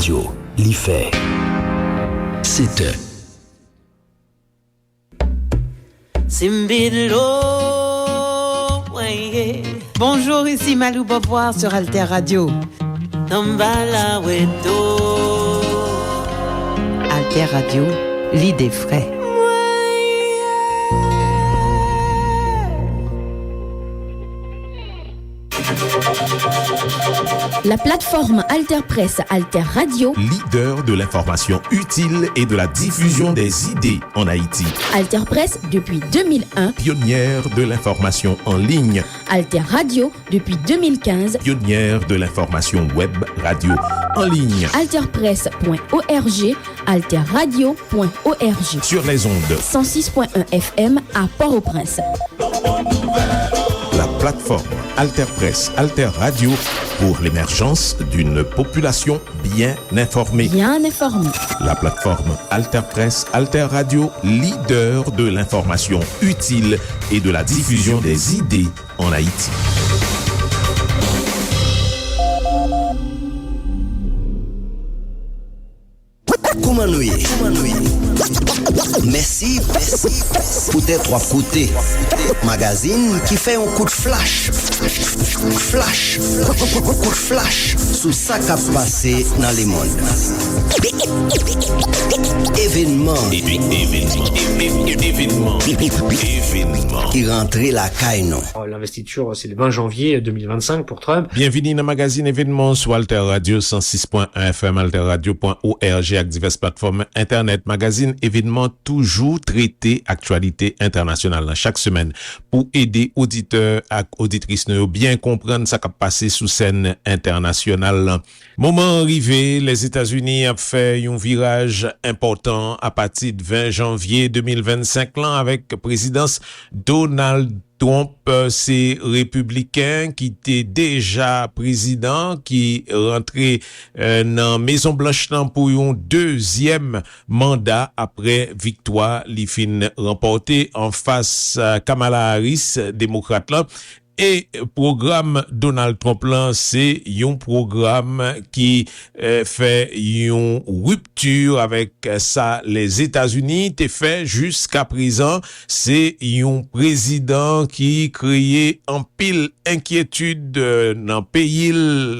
Radio, l'IFE. C'était Bonjour, ici Malou Boboir sur Alter Radio. Alter Radio, l'idée frais. La plateforme Alter Press Alter Radio, leader de l'information utile et de la diffusion des idées en Haïti. Alter Press depuis 2001, pionnière de l'information en ligne. Alter Radio depuis 2015, pionnière de l'information web radio en ligne. Alterpress.org, alterradio.org. Sur les ondes 106.1 FM à Port-au-Prince. La plateforme Alter Press Alter Radio pour l'émergence d'une population bien informée. Bien informée. La plateforme Alter Press Alter Radio, leader de l'information utile et de la diffusion des idées en Haïti. Koumanouye. Merci pour tes trois côtés. Magazine qui fait un coup de flash. Coup de flash sous ça qui a passé dans le monde. Événement qui rentrait la caille. L'investiture, c'est le 20 janvier 2025 pour Trump. Bienvenue dans le magazine événement sur Alter Radio 106.1 FM, alterradio.org avec diverses plateformes internet. Magazine événement toujours traité actualité internationale chaque semaine pour aider auditeurs et auditrices à bien comprendre ce qui a passé sous scène internationale. Moment arrivé, les États-Unis ont fait un virage important à partir de 20 janvier 2025 là, avec présidence Donald Trump, c'est républicain qui était déjà président, qui rentrait dans Maison Blanche pour un deuxième mandat après victoire li fin remporté en face Kamala Harris, démocrate là. Et programme Donald Trump là, c'est un programme qui fait une rupture avec ça les États-Unis t'est fait jusqu'à présent. C'est un président qui créait en pile inquiétude dans pays,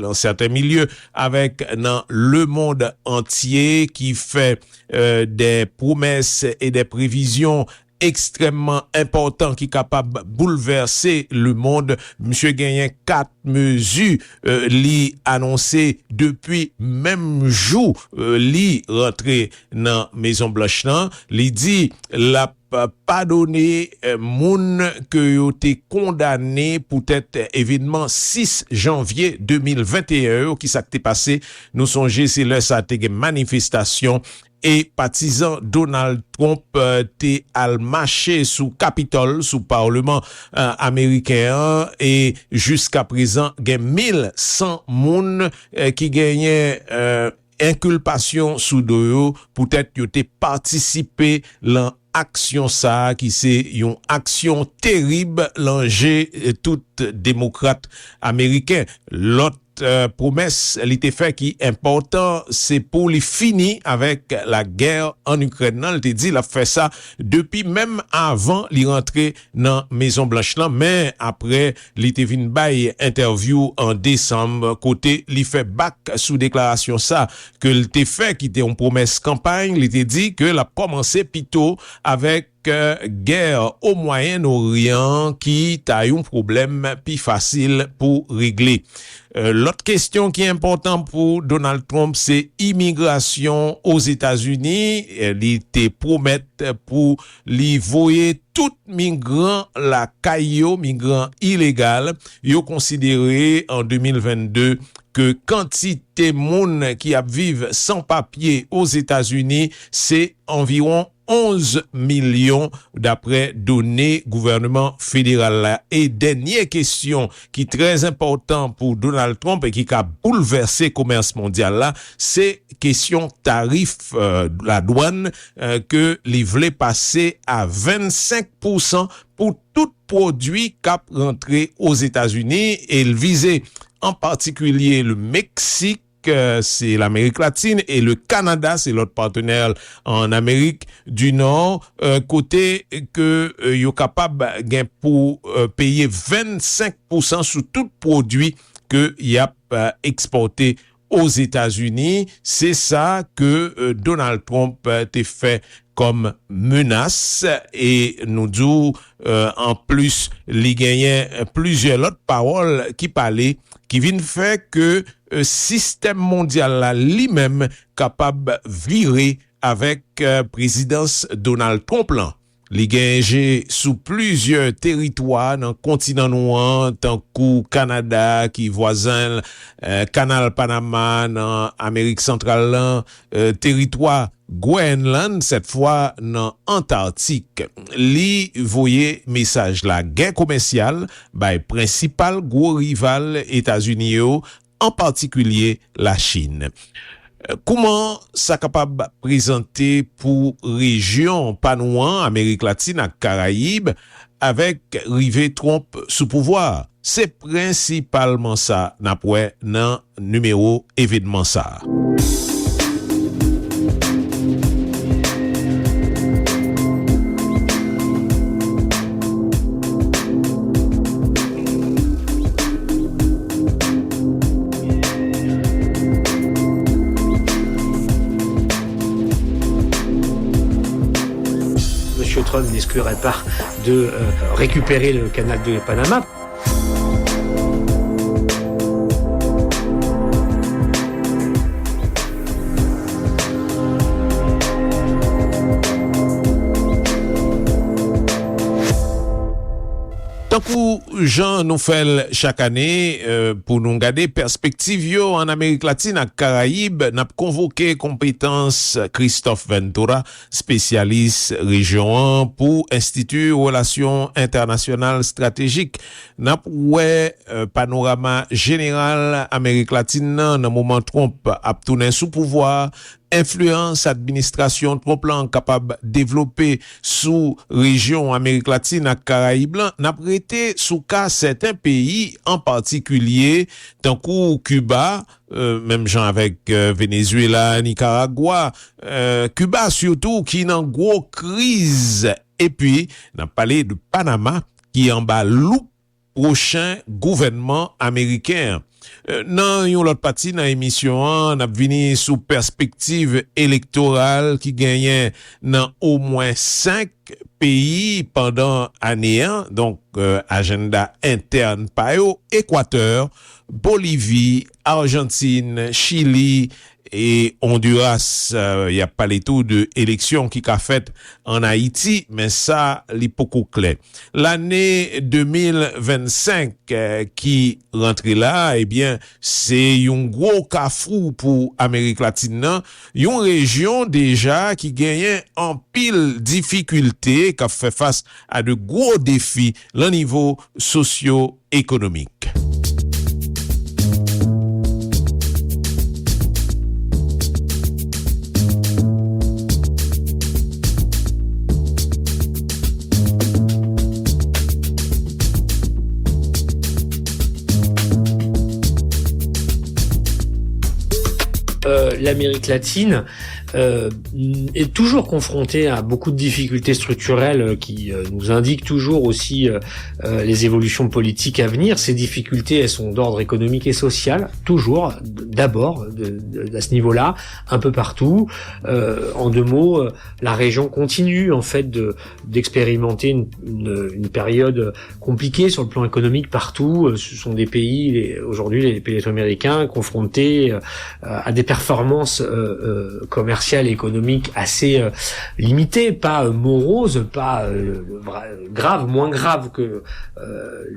dans certains milieux, avec dans le monde entier, qui fait des promesses et des prévisions extrêmement important qui est capable de bouleverser le monde. Monsieur Gagnon, 4 mesures li annoncé depuis même jour li rentré dans Maison Blanche là, li dit la pas donné moun que yo été condamné pour être événement 6 janvier 2021 qui s'est passé. Nous songez c'est là ça été manifestation et partisans Donald Trump t'es al marché sous Capitole, sous Parlement américain, et jusqu'à présent gen 1100 moun qui gagnaient inculpation sous doyo peut-être yo t'es participé dans action ça qui c'est une action terrible l'enjeu tout démocrate américain. L'autre promesse elle était fait qui important c'est pour les finir avec la guerre en Ukraine. Elle te dit il a fait ça depuis même avant il rentrer dans Maison Blanche là, mais après il était vinn bay interview en décembre côté il fait back sous déclaration ça que il était fait qui était une promesse campagne, il était dit que la commencé plutôt avec guerre au Moyen-Orient qui a un problème plus facile pour régler. L'autre question qui est importante pour Donald Trump, c'est immigration aux États-Unis. Il était promet pour lui voyer tout migrant la caillou, migrant illégal. Yo considéré en 2022 que quantité moun qui a vivre sans papier aux États-Unis, c'est environ 11 millions d'après données gouvernement fédéral là. Et dernière question qui est très important pour Donald Trump et qui a bouleversé le commerce mondial là, c'est question tarif la douane que les voulait passer à 25% pour tout produit cap rentré aux États-Unis et il visait en particulier le Mexique c'est l'Amérique latine, et le Canada, c'est l'autre partenaire en Amérique du Nord, côté que yo capable gain pour payer 25% sur tout produit que y a exporté aux États-Unis. C'est ça que Donald Trump t'a fait comme menace, et nous disons en plus li gagnait plusieurs autres paroles qui parlaient, qui viennent faire que système mondial là lui-même capable virer avec présidence Donald Trump là. Li genje sous plusieurs territoires dans le continent noir, tant que Canada qui voisin canal Panama dans Amérique centrale là, territoire Groenland cette fois dans Antarctique. Li voyait message la guerre commerciale by principal gros rival États-Unis yo, en particulier la Chine. Comment ça capable présenter pour région panouan, Amérique latine et Caraïbes avec rivé Trump sous pouvoir? C'est principalement ça n'apoué dans numéro événement ça. Trump n'exclurait pas de récupérer le canal de Panama. Tant que Jean nous fait chaque année pour nous garder perspective en Amérique latine et Caraïbes, n'a convoqué compétence Christophe Ventura, spécialiste région 1 pour Institut Relations Internationales Stratégiques. N'a ouais panorama général Amérique latine dans moment Trump a tourné sous pouvoir, influence administration Trump là capable développer sous région Amérique latine et Caraïbes n'a prêté sous cas certains pays en particulier tant que Cuba, même gens avec Venezuela, Nicaragua, Cuba surtout qui dans gros crise, et puis n'a parlé de Panama qui en bas loup prochain gouvernement américain. Nan yon l'autre partie dans émission on a vini sous perspective électorale qui gagnait dans au moins 5 pays pendant année 1, donc agenda interne pa yo, Équateur, Bolivie, Argentine, Chili et Honduras. Y a parlé tout de élections qui qu'a fait en Haïti, mais ça l'hypoco clair. L'année 2025 qui rentre là, eh bien c'est un gros cafou pour Amérique latine, une région déjà qui gagne en pile difficulté, qui fait face à de gros défis au niveau socio-économique. L'Amérique latine est toujours confrontée à beaucoup de difficultés structurelles qui nous indiquent toujours aussi les évolutions politiques à venir. Ces difficultés, elles sont d'ordre économique et social, toujours, d'abord, à ce niveau-là, un peu partout. En deux mots, la région continue en fait d'expérimenter une période compliquée sur le plan économique partout. Ce sont des pays, aujourd'hui les pays américains, confrontés à des performances commerciales et économiques assez limitées, pas moroses, pas graves, moins graves que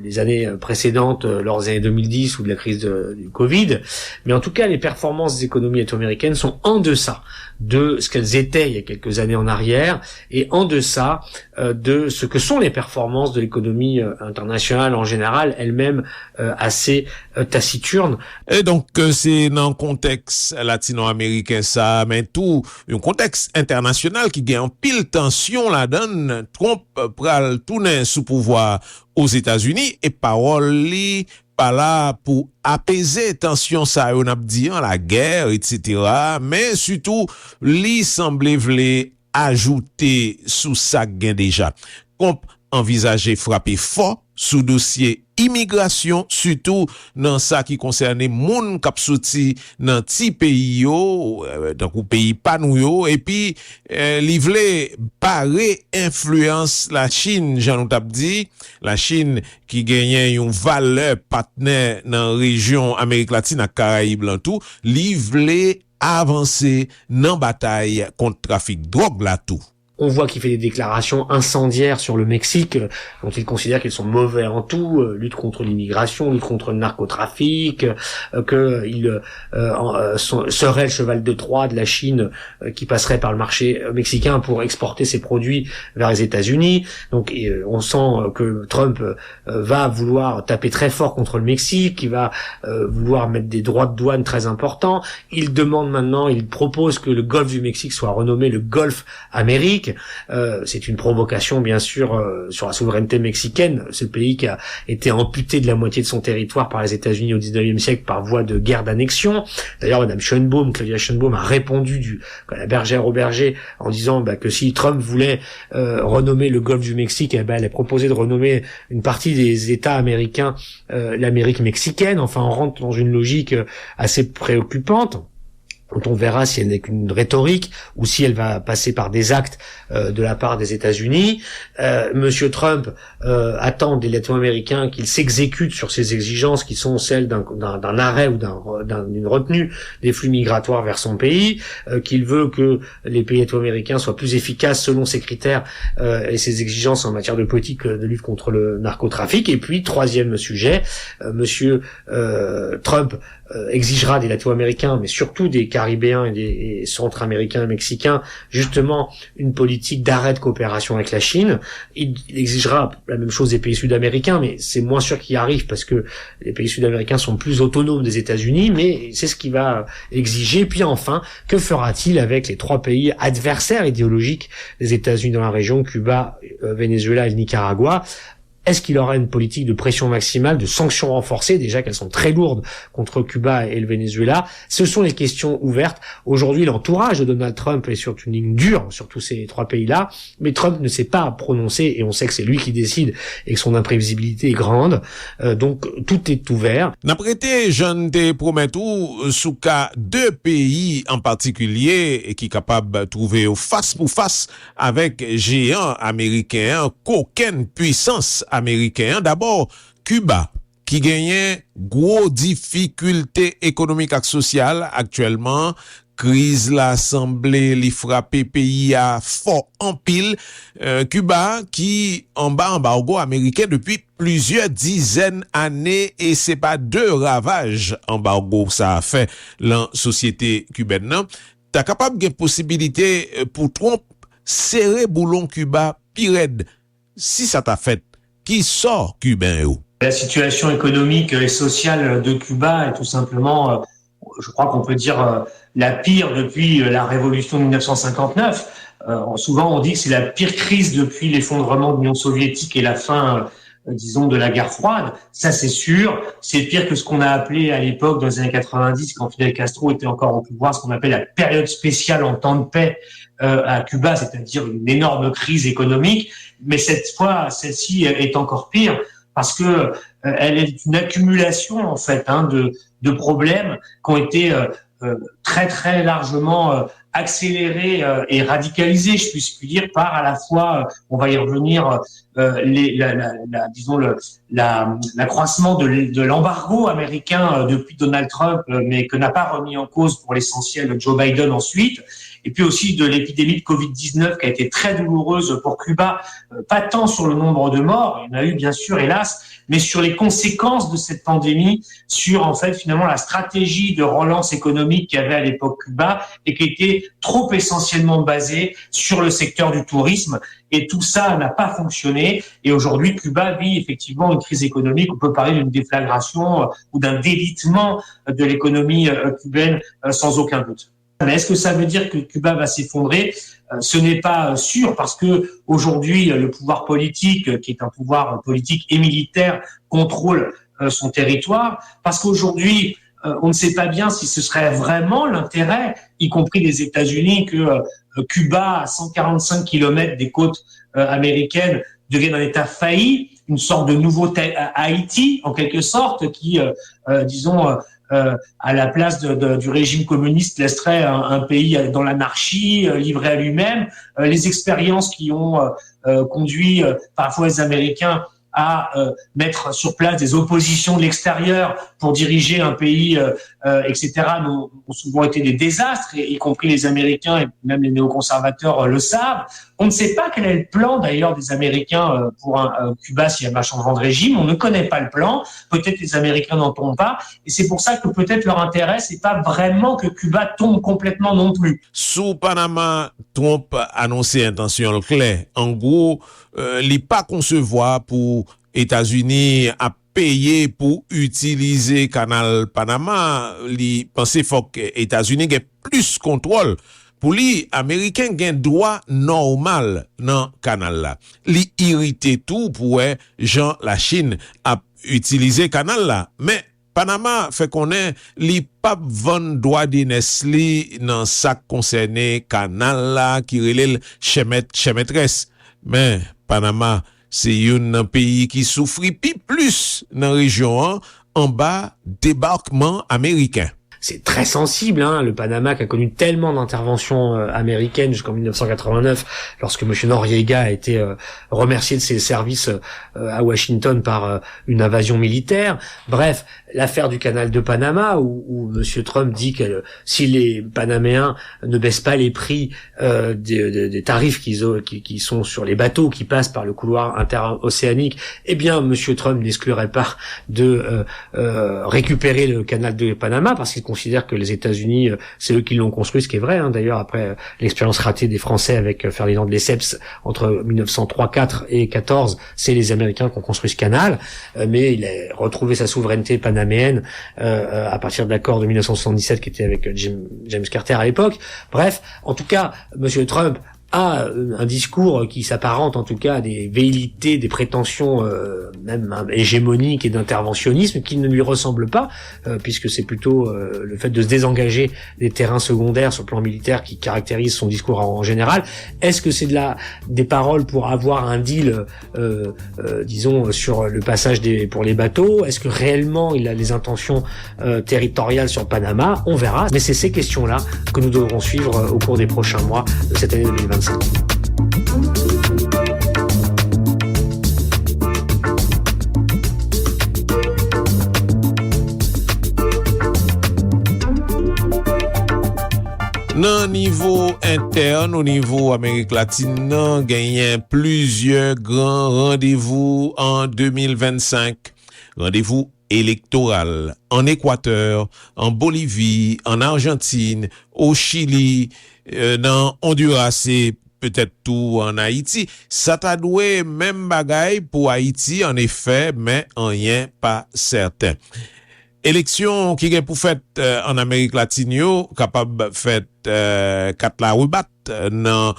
les années précédentes, lors des années 2010 ou de la crise du Covid. Mais en tout cas, les performances des économies américaines sont en deçà de ce qu'elles étaient il y a quelques années en arrière et en deçà de ce que sont les performances de l'économie internationale en général, elle-même assez taciturne. Et donc c'est dans le contexte latino-américain ça, mais tout un contexte international qui gagne en pile tension la donne. Trump pral tourner sous pouvoir aux États-Unis et parole li pas là pour apaiser tension ça on a dit la guerre etc. mais surtout li semble vle ajouter sous ça gain déjà. Comp envisager frapper fort sous dossier immigration surtout dans ça qui concerne moun k'ap sorti dans ti pays yo donc pays pa nou yo et puis li vle parer influence la Chine Jean t'a dit la Chine qui gagne une valeur partenaire dans région Amérique latine et Caraïbes là tout li vle avancer dans bataille contre trafic drogue là tout. On voit qu'il fait des déclarations incendiaires sur le Mexique, dont il considère qu'ils sont mauvais en tout, lutte contre l'immigration, lutte contre le narcotrafic, qu'il serait le cheval de Troie de la Chine qui passerait par le marché mexicain pour exporter ses produits vers les États-Unis. Donc on sent que Trump va vouloir taper très fort contre le Mexique, il va vouloir mettre des droits de douane très importants. Il demande maintenant, il propose que le golfe du Mexique soit renommé le Golfe Amérique. C'est une provocation bien sûr sur la souveraineté mexicaine, ce pays qui a été amputé de la moitié de son territoire par les États-Unis au 19e siècle par voie de guerre d'annexion. D'ailleurs Madame Claudia Sheinbaum a répondu à la bergère au berger en disant que si Trump voulait renommer le golfe du Mexique, elle a proposé de renommer une partie des États américains l'Amérique mexicaine. Enfin on rentre dans une logique assez préoccupante. On verra si elle n'est qu'une rhétorique ou si elle va passer par des actes de la part des États-Unis. Monsieur Trump attend des Latino-Américains qu'ils s'exécutent sur ces exigences qui sont celles d'un arrêt ou d'une retenue des flux migratoires vers son pays, qu'il veut que les pays latino-américains soient plus efficaces selon ses critères et ses exigences en matière de politique de lutte contre le narcotrafic. Et puis, troisième sujet, Monsieur Trump exigera des Latino-Américains, mais surtout des Caribéens et des Centra-Américains et Mexicains, justement une politique d'arrêt de coopération avec la Chine. Il exigera la même chose des pays sud-américains, mais c'est moins sûr qu'il y arrive parce que les pays sud-américains sont plus autonomes des États-Unis, mais c'est ce qu'il va exiger. Puis enfin, que fera-t-il avec les trois pays adversaires idéologiques des États-Unis dans la région, Cuba, Venezuela et le Nicaragua? Est-ce qu'il aura une politique de pression maximale, de sanctions renforcées, déjà qu'elles sont très lourdes contre Cuba et le Venezuela? Ce sont les questions ouvertes. Aujourd'hui, l'entourage de Donald Trump est sur une ligne dure sur tous ces trois pays-là, mais Trump ne s'est pas prononcé et on sait que c'est lui qui décide et que son imprévisibilité est grande. Donc, tout est ouvert. N'apprêtez, je ne te promets tout, sous cas deux pays en particulier et qui capable de trouver face pour face avec géants américains, qu'aucune puissance américain. D'abord, Cuba, qui gagnait gros difficultés économiques et sociales actuellement. Crise l'Assemblée, li frappé pays à fort en pile. Cuba, qui en bas embargo américain depuis plusieurs dizaines d'années et c'est pas deux ravages embargo ça a fait la société cubaine. Non? T'as capable de possibilité pour Trump serrer boulon Cuba pire si ça t'a fait. Qui sort cubain ou? La situation économique et sociale de Cuba est tout simplement, je crois qu'on peut dire, la pire depuis la révolution de 1959. Souvent on dit que c'est la pire crise depuis l'effondrement de l'Union soviétique et la fin, disons, de la guerre froide. Ça c'est sûr. C'est pire que ce qu'on a appelé à l'époque, dans les années 90, quand Fidel Castro était encore au pouvoir, ce qu'on appelle la période spéciale en temps de paix à Cuba, c'est-à-dire une énorme crise économique. Mais cette fois, celle-ci est encore pire parce que elle est une accumulation en fait de problèmes qui ont été très très largement accélérés et radicalisés, je puis dire, par à la fois, on va y revenir, l'accroissement de l'embargo américain depuis Donald Trump, mais que n'a pas remis en cause pour l'essentiel Joe Biden ensuite. Et puis aussi de l'épidémie de Covid-19 qui a été très douloureuse pour Cuba, pas tant sur le nombre de morts, il y en a eu bien sûr hélas, mais sur les conséquences de cette pandémie, sur en fait finalement la stratégie de relance économique qu'avait à l'époque Cuba et qui était trop essentiellement basée sur le secteur du tourisme. Et tout ça n'a pas fonctionné. Et aujourd'hui, Cuba vit effectivement une crise économique. On peut parler d'une déflagration ou d'un délitement de l'économie cubaine sans aucun doute. Mais est-ce que ça veut dire que Cuba va s'effondrer ? Ce n'est pas sûr parce que aujourd'hui le pouvoir politique, qui est un pouvoir politique et militaire, contrôle son territoire, parce qu'aujourd'hui, on ne sait pas bien si ce serait vraiment l'intérêt, y compris des États-Unis, que Cuba, à 145 kilomètres des côtes américaines, devienne un État failli, une sorte de nouveau Haïti, en quelque sorte, qui, disons, à la place du régime communiste, laisserait un pays dans l'anarchie, livré à lui-même. Les expériences qui ont conduit parfois les Américains à mettre sur place des oppositions de l'extérieur pour diriger un pays, etc., ont souvent été des désastres, y compris les Américains et même les néoconservateurs le savent. On ne sait pas quel est le plan, d'ailleurs, des Américains pour un Cuba s'il y a un changement de régime. On ne connaît pas le plan. Peut-être les Américains n'en tombent pas. Et c'est pour ça que peut-être leur intérêt, c'est pas vraiment que Cuba tombe complètement non plus. Sous Panama, Trump annoncé intention claire. En gros, li pas concevoir pour États-Unis à payer pour utiliser canal Panama, li pensé faut que États-Unis ait plus contrôle. Pour li, Américain gen droit normal dans canal là. Li irrité tout pour Jean la Chine à utiliser canal là. Mais Panama fait connaît li pas vendre droit d'inesli dans ça concerné canal là qui relève chemetresse. Mais Panama c'est un pays qui souffre plus dans la région en bas débarquement américain. C'est très sensible, hein, le Panama qui a connu tellement d'interventions américaines jusqu'en 1989, lorsque M. Noriega a été remercié de ses services à Washington par une invasion militaire. Bref, l'affaire du canal de Panama, où M. Trump dit que si les Panaméens ne baissent pas les prix des tarifs qui sont sur les bateaux qui passent par le couloir interocéanique, eh bien M. Trump n'exclurait pas de récupérer le canal de Panama, parce qu'il considère que les États-Unis, c'est eux qui l'ont construit, ce qui est vrai, hein, d'ailleurs, après l'expérience ratée des Français avec Ferdinand de Lesseps entre 1903-4 et 14, c'est les Américains qui ont construit ce canal, mais il a retrouvé sa souveraineté panaméenne à partir de l'accord de 1977 qui était avec James Carter à l'époque. Bref, en tout cas, M. Trump a un discours qui s'apparente en tout cas à des velléités, des prétentions même hégémoniques et d'interventionnisme qui ne lui ressemblent pas, puisque c'est plutôt le fait de se désengager des terrains secondaires sur le plan militaire qui caractérise son discours en général. Est-ce que c'est des paroles pour avoir un deal, disons, sur le passage pour les bateaux? Est-ce que réellement il a les intentions territoriales sur Panama? On verra, mais c'est ces questions-là que nous devrons suivre au cours des prochains mois de cette année 2025. Nan niveau interne, au niveau Amérique latine, nan genyen plusieurs grands rendez-vous en 2025. Rendez-vous électoral en Équateur, en Bolivie, en Argentine, au Chili, dans Honduras et peut-être tout en Haïti. Ça t'a doué même bagaille pour Haïti en effet, mais rien pas certain. Élection qui est pour fait en Amérique latine, capable fait 4 la rebat dans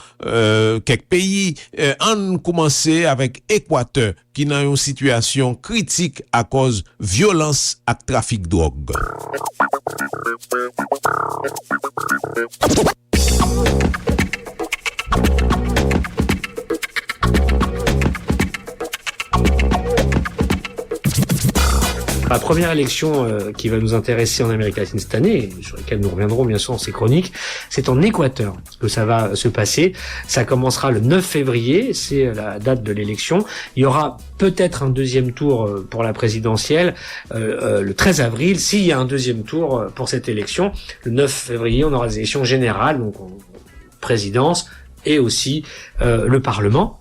quelques pays. On commence avec Équateur qui dans une situation critique à cause violence et trafic drogue. La première élection qui va nous intéresser en Amérique latine cette année, sur laquelle nous reviendrons bien sûr dans ces chroniques, c'est en Équateur que ça va se passer. Ça commencera le 9 février, c'est la date de l'élection. Il y aura peut-être un deuxième tour pour la présidentielle le 13 avril, s'il y a un deuxième tour pour cette élection. Le 9 février, on aura des élections générales, donc présidence et aussi le Parlement.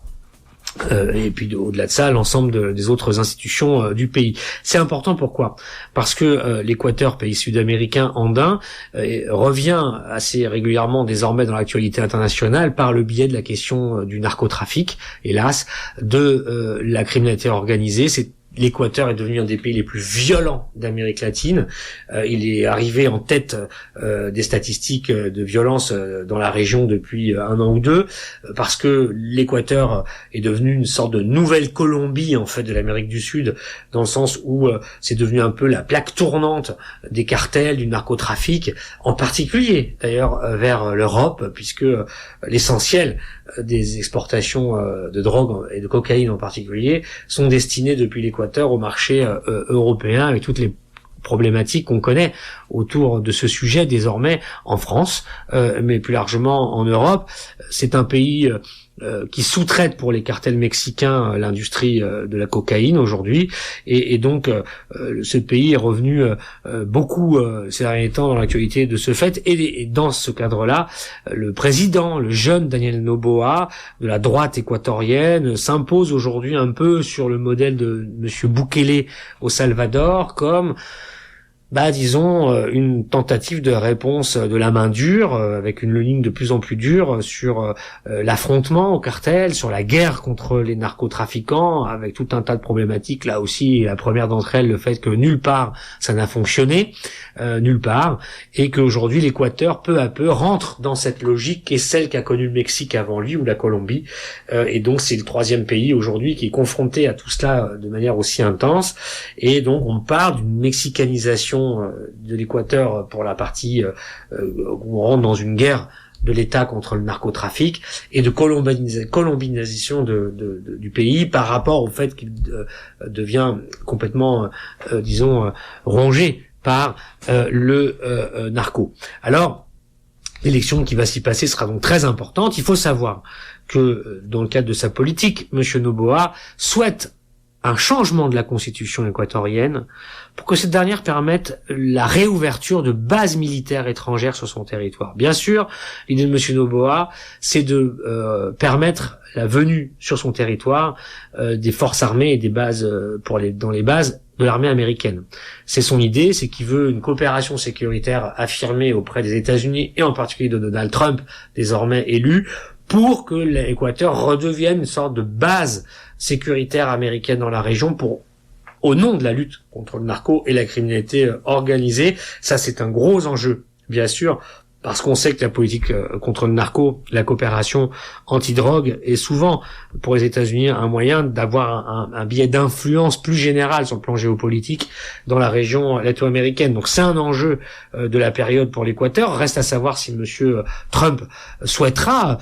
Et puis au-delà de ça, l'ensemble des autres institutions du pays. C'est important, pourquoi ? Parce que l'Équateur, pays sud-américain andin, revient assez régulièrement désormais dans l'actualité internationale par le biais de la question du narcotrafic, hélas, de la criminalité organisée. C'est l'Équateur est devenu un des pays les plus violents d'Amérique latine. Il est arrivé en tête des statistiques de violence dans la région depuis un an ou deux, parce que l'Équateur est devenu une sorte de nouvelle Colombie en fait de l'Amérique du Sud, dans le sens où c'est devenu un peu la plaque tournante des cartels, du narcotrafic, en particulier d'ailleurs vers l'Europe, puisque l'essentiel des exportations de drogue et de cocaïne en particulier sont destinées depuis l'Équateur au marché européen, avec toutes les problématiques qu'on connaît autour de ce sujet désormais en France, mais plus largement en Europe. C'est un pays qui sous-traite pour les cartels mexicains l'industrie de la cocaïne aujourd'hui, et donc ce pays est revenu beaucoup ces derniers temps dans l'actualité de ce fait, et dans ce cadre-là, le président, le jeune Daniel Noboa de la droite équatorienne s'impose aujourd'hui un peu sur le modèle de monsieur Bukele au Salvador comme disons une tentative de réponse de la main dure, avec une ligne de plus en plus dure sur l'affrontement au cartel, sur la guerre contre les narcotrafiquants, avec tout un tas de problématiques. Là aussi, la première d'entre elles, le fait que nulle part ça n'a fonctionné, nulle part, et qu'aujourd'hui l'Équateur peu à peu rentre dans cette logique qui est celle qu'a connue le Mexique avant lui ou la Colombie, et donc c'est le troisième pays aujourd'hui qui est confronté à tout cela de manière aussi intense, et donc on part d'une mexicanisation de l'Équateur pour la partie où on rentre dans une guerre de l'État contre le narcotrafic, et de colombinisation du pays par rapport au fait qu'il devient complètement, rongé par le narco. Alors, l'élection qui va s'y passer sera donc très importante. Il faut savoir que dans le cadre de sa politique, M. Noboa souhaite un changement de la constitution équatorienne pour que cette dernière permette la réouverture de bases militaires étrangères sur son territoire. Bien sûr, l'idée de M. Noboa, c'est de permettre la venue sur son territoire des forces armées et des bases dans les bases de l'armée américaine. C'est son idée, c'est qu'il veut une coopération sécuritaire affirmée auprès des États-Unis et en particulier de Donald Trump, désormais élu, pour que l'Équateur redevienne une sorte de base sécuritaire américaine dans la région au nom de la lutte contre le narco et la criminalité organisée. Ça, c'est un gros enjeu, bien sûr, parce qu'on sait que la politique contre le narco, la coopération anti-drogue est souvent, pour les États-Unis, un moyen d'avoir un biais d'influence plus général sur le plan géopolitique dans la région latino-américaine. Donc c'est un enjeu de la période pour l'Équateur. Reste à savoir si monsieur Trump souhaitera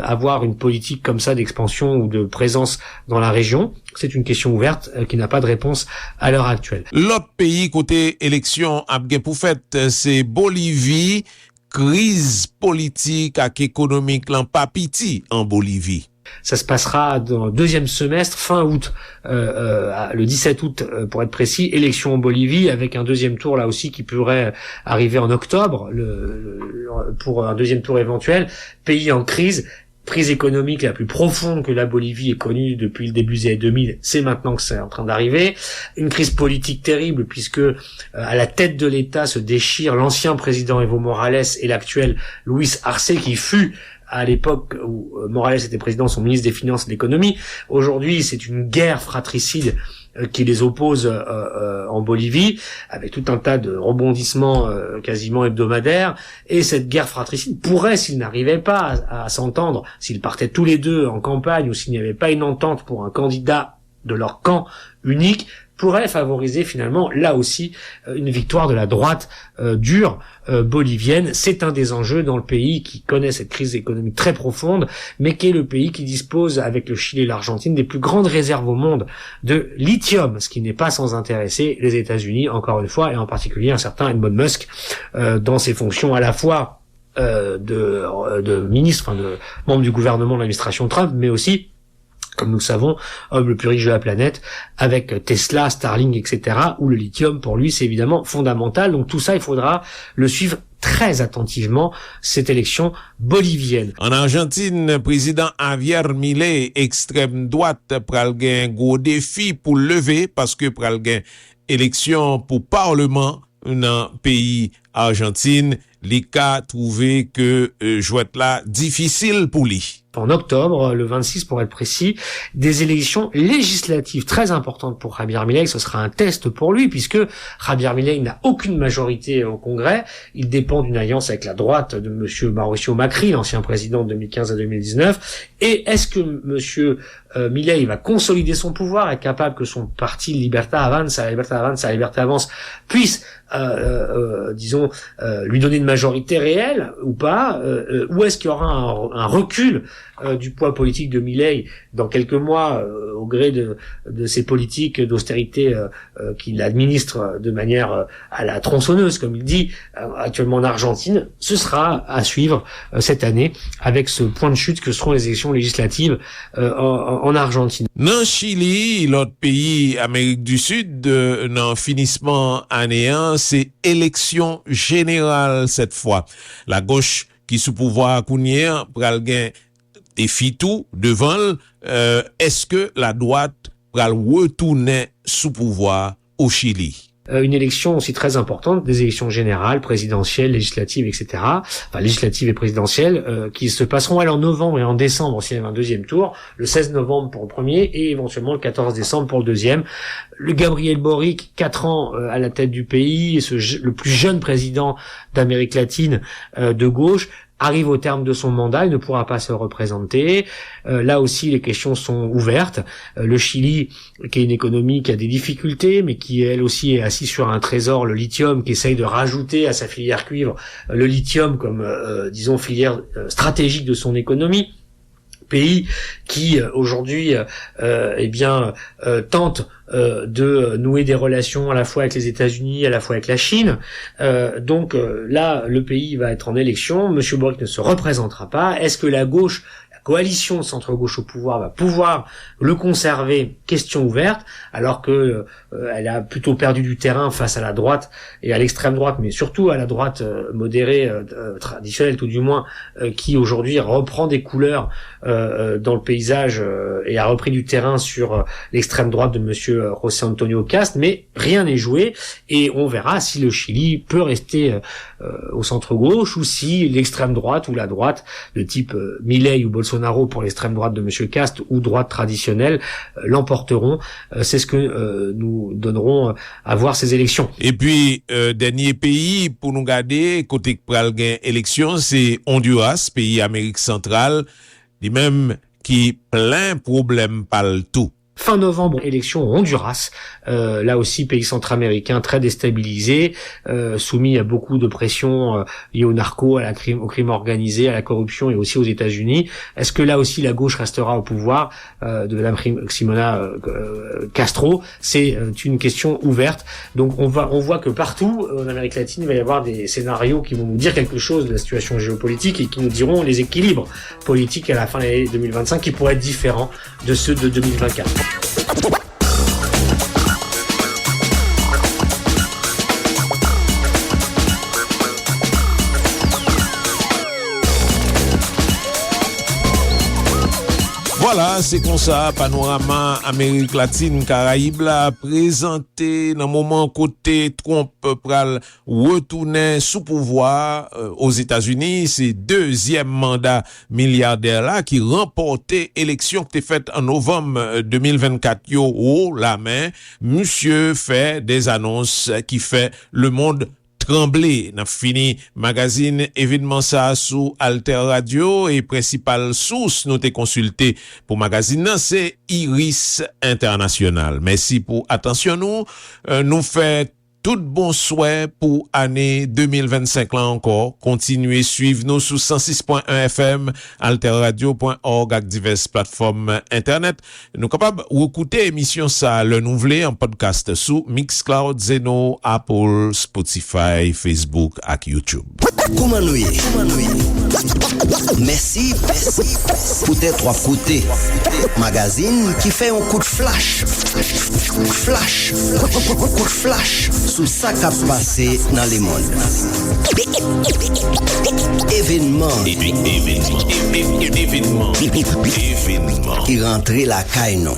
avoir une politique comme ça d'expansion ou de présence dans la région. C'est une question ouverte qui n'a pas de réponse à l'heure actuelle. L'autre pays côté élection Abgen Poufet, c'est Bolivie. Crise politique et économique l'en pas piti en Bolivie. Ça se passera dans le deuxième semestre, fin août, le 17 août pour être précis, élection en Bolivie, avec un deuxième tour là aussi qui pourrait arriver en octobre, pour un deuxième tour éventuel. Pays en crise économique la plus profonde que la Bolivie ait connue depuis le début des années 2000, c'est maintenant que c'est en train d'arriver. Une crise politique terrible, puisque à la tête de l'État se déchire l'ancien président Evo Morales et l'actuel Luis Arce, qui fut à l'époque où Morales était président, son ministre des Finances et de l'Économie. Aujourd'hui, c'est une guerre fratricide qui les oppose en Bolivie, avec tout un tas de rebondissements quasiment hebdomadaires, et cette guerre fratricide pourrait, s'ils n'arrivaient pas à s'entendre, s'ils partaient tous les deux en campagne, ou s'il n'y avait pas une entente pour un candidat de leur camp unique, pourrait favoriser finalement, là aussi, une victoire de la droite dure bolivienne. C'est un des enjeux dans le pays qui connaît cette crise économique très profonde, mais qui est le pays qui dispose, avec le Chili et l'Argentine, des plus grandes réserves au monde de lithium, ce qui n'est pas sans intéresser les États-Unis, encore une fois, et en particulier un certain Elon Musk, dans ses fonctions à la fois de ministre, de membre du gouvernement de l'administration Trump, mais aussi, comme nous savons, homme le plus riche de la planète, avec Tesla, Starlink, etc., où le lithium, pour lui, c'est évidemment fondamental. Donc tout ça, il faudra le suivre très attentivement, cette élection bolivienne. En Argentine, président Javier Milei, extrême droite, pral gen gros défi pour lever, parce que pral gen élection pour parlement dans pays Argentine, li ka trouvé que jouet là difficile pour lui. en octobre, le 26 pour être précis, des élections législatives très importantes pour Javier Milei. Ce sera un test pour lui puisque Javier Milei n'a aucune majorité au Congrès. Il dépend d'une alliance avec la droite de monsieur Mauricio Macri, l'ancien président de 2015 à 2019. Et est-ce que monsieur Milei va consolider son pouvoir, est capable que son parti Libertad Avanza, Liberté Avance puisse lui donner une majorité réelle ou pas, ou est-ce qu'il y aura un recul du poids politique de Milei dans quelques mois au gré de ces politiques d'austérité qu'il administre de manière à la tronçonneuse, comme il dit actuellement en Argentine. Ce sera à suivre cette année avec ce point de chute que seront les élections législatives en Argentine. Dans Chili, l'autre pays Amérique du Sud, dans finissement anéant, c'est élection générale cette fois. La gauche qui sous pouvoir kounye pral gen défi tout devant, est-ce que la droite pral retourner sous pouvoir au Chili? Une élection aussi très importante, des élections générales, présidentielles, législatives, etc. Enfin, législatives et présidentielles, qui se passeront en novembre et en décembre s'il y a un deuxième tour, le 16 novembre pour le premier et éventuellement le 14 décembre pour le deuxième. Le Gabriel Boric, 4 ans à la tête du pays, le plus jeune président d'Amérique latine de gauche, arrive au terme de son mandat, il ne pourra pas se représenter. Là aussi, les questions sont ouvertes. Le Chili, qui est une économie qui a des difficultés, mais qui elle aussi est assise sur un trésor, le lithium, qui essaye de rajouter à sa filière cuivre le lithium comme, filière stratégique de son économie. Pays qui aujourd'hui tente de nouer des relations à la fois avec les États-Unis, à la fois avec la Chine. Donc là, le pays va être en élection. Monsieur Boric ne se représentera pas. Est-ce que la gauche, la coalition centre-gauche au pouvoir, va pouvoir le conserver? Question ouverte. Alors que elle a plutôt perdu du terrain face à la droite et à l'extrême droite, mais surtout à la droite modérée, traditionnelle tout du moins, qui aujourd'hui reprend des couleurs dans le paysage et a repris du terrain sur l'extrême droite de monsieur José Antonio Kast, mais rien n'est joué et on verra si le Chili peut rester au centre-gauche ou si l'extrême droite ou la droite de type Milei ou Bolsonaro pour l'extrême droite de monsieur Kast ou droite traditionnelle l'emporteront. C'est ce que nous donnerons à voir ces élections. Et puis, dernier pays pour nous garder, côté pral gen élection, c'est Honduras, pays Amérique centrale, lui-même qui plein problème parle tout. Fin novembre, élection au Honduras, là aussi pays centra-américain très déstabilisé, soumis à beaucoup de pression liées au narco, au crime organisé, à la corruption et aussi aux États-Unis. Est-ce que là aussi la gauche restera au pouvoir de la Ximena Castro? C'est une question ouverte. Donc on voit que partout en Amérique latine il va y avoir des scénarios qui vont nous dire quelque chose de la situation géopolitique et qui nous diront les équilibres politiques à la fin de l'année 2025 qui pourraient être différents de ceux de 2024. Voilà, c'est comme ça, Panorama Amérique latine, Caraïbe la présenté dans moment côté Trump pral retourner sous pouvoir aux États-Unis, c'est deuxième mandat milliardaire là qui remportait élection qui était faite en novembre 2024 yo haut la main, monsieur fait des annonces qui fait le monde tremblé. N'a fini magazine événement ça sous Alter Radio et principale source nous t'ai consulté pour magazine nan, c'est Iris International. Merci pour attention nous fait tout bon souhait pour année 2025 là encore. Continuez suivre nous sous 106.1 FM, alterradio.org avec diverses plateformes internet. Nous capables d'écouter émission ça le nouvelé en podcast sous Mixcloud, Zeno, Apple, Spotify, Facebook et YouTube. Comment nous y est? Merci pour tes trois côtés. Magazine qui fait un coup de flash. Coup de flash. Sous ça qui a passé dans le monde. Événement. Qui rentrait la caille non.